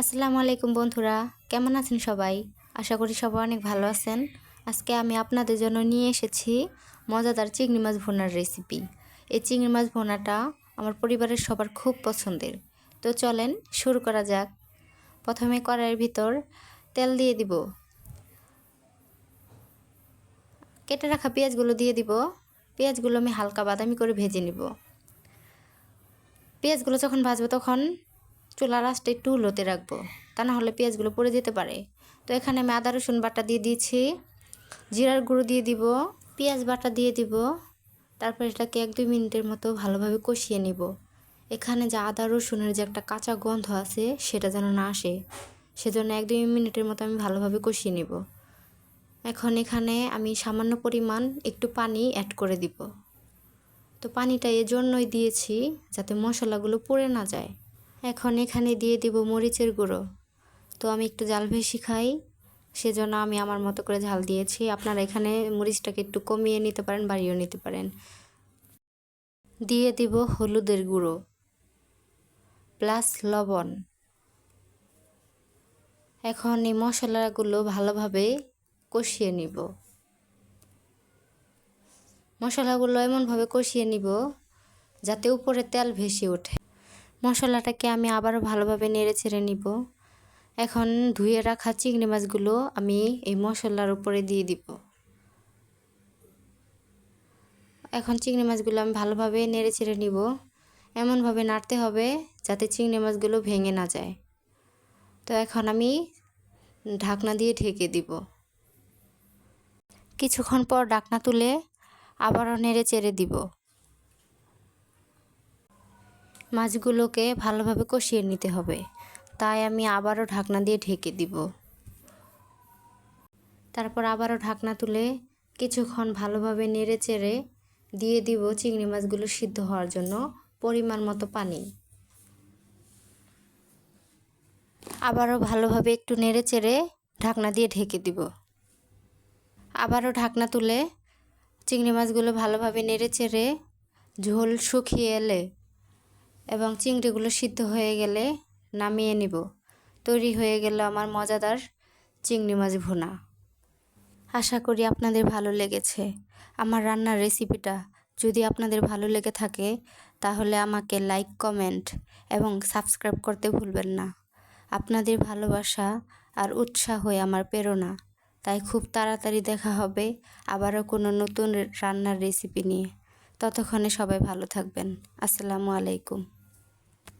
আসসালামু আলাইকুম বন্ধুরা, কেমন আছেন সবাই? আশা করি সবাই অনেক ভালো আছেন। আজকে আমি আপনাদের জন্য নিয়ে এসেছি মজাদার চিংড়ি মাছ ভুনার রেসিপি। এই চিংড়ি মাছ ভুনাটা আমার পরিবারের সবার খুব পছন্দের। তো চলেন শুরু করা যাক। প্রথমে কড়াইয়ের ভিতর তেল দিয়ে দিব, কেটে রাখা পেঁয়াজগুলো দিয়ে দিব। পেঁয়াজগুলো আমি হালকা বাদামি করে ভেজে নিব। পেঁয়াজগুলো যখন ভাজবো তখন চুলার আঁচটা একটু লোতে রাখবো, তা না হলে পেঁয়াজগুলো পড়ে যেতে পারে। তো এখানে আমি আদা রসুন বাটা দিয়ে দিয়েছি, জিরার গুঁড়ো দিয়ে দিব, পেঁয়াজ বাটা দিয়ে দিব। তারপর এটাকে 1-2 মিনিটের মতো ভালোভাবে কষিয়ে নিব। এখানে যে আদা রসুনের যে একটা কাঁচা গন্ধ আছে সেটা যেন না আসে, সেজন্য 1-2 মিনিটের মতো আমি ভালোভাবে কষিয়ে নিব। এখন এখানে আমি সামান্য পরিমাণ একটু পানি অ্যাড করে দিব। তো পানিটা এজন্যই দিয়েছি যাতে মশলাগুলো পুড়ে না যায়। এখন এখানে দিয়ে দিব মরিচের গুঁড়ো। তো আমি একটু ঝাল বেশি খাই, সেজন্য আমি আমার মতো করে ঝাল দিয়েছি। আপনারা এখানে মরিচটাকে একটু কমিয়ে নিতে পারেন, বাড়িয়েও নিতে পারেন। দিয়ে দিব হলুদের গুঁড়ো প্লাস লবণ। এখন এই মশলাগুলো ভালোভাবে কষিয়ে নিব। মশলাগুলো এমনভাবে কষিয়ে নিব যাতে উপরে তেল ভেসে ওঠে। মশলাটাকে আমি আবারও ভালোভাবে নেড়ে ছেড়ে নিব। এখন ধুয়ে রাখা চিংড়ি মাছগুলো আমি এই মশলার উপরে দিয়ে দিব। এখন চিংড়ি মাছগুলো আমি ভালোভাবে নেড়ে ছেড়ে নিব। এমনভাবে নাড়তে হবে যাতে চিংড়ি মাছগুলো ভেঙে না যায়। তো এখন আমি ঢাকনা দিয়ে ঢেকে দিব। কিছুক্ষণ পর ঢাকনা তুলে আবারও নেড়ে চেড়ে দিব। মাছগুলোকে ভালোভাবে কষিয়ে নিতে হবে, তাই আমি আবারও ঢাকনা দিয়ে ঢেকে দিব। তারপর আবারও ঢাকনা তুলে কিছুক্ষণ ভালোভাবে নেড়ে চেড়ে দিয়ে দিব চিংড়ি মাছগুলো সিদ্ধ হওয়ার জন্য পরিমাণ মতো পানি। আবারও ভালোভাবে একটু নেড়ে চেড়ে ঢাকনা দিয়ে ঢেকে দিব। আবারও ঢাকনা তুলে চিংড়ি মাছগুলো ভালোভাবে নেড়ে চেড়ে ঝোল শুকিয়ে এলে এবং চিংড়িগুলো সিদ্ধ হয়ে গেলে নামিয়ে নিব। তৈরি হয়ে গেল আমার মজাদার চিংড়ি মাছ ভুনা। আশা করি আপনাদের ভালো লেগেছে আমার রান্নার রেসিপিটা। যদি আপনাদের ভালো লেগে থাকে তাহলে আমাকে লাইক, কমেন্ট এবং সাবস্ক্রাইব করতে ভুলবেন না। আপনাদের ভালোবাসা আর উৎসাহই আমার প্রেরণা। তাই খুব তাড়াতাড়ি দেখা হবে আবারও কোনো নতুন রান্নার রেসিপি নিয়ে। ততক্ষণে সবাই ভালো থাকবেন। আসসালামু আলাইকুম।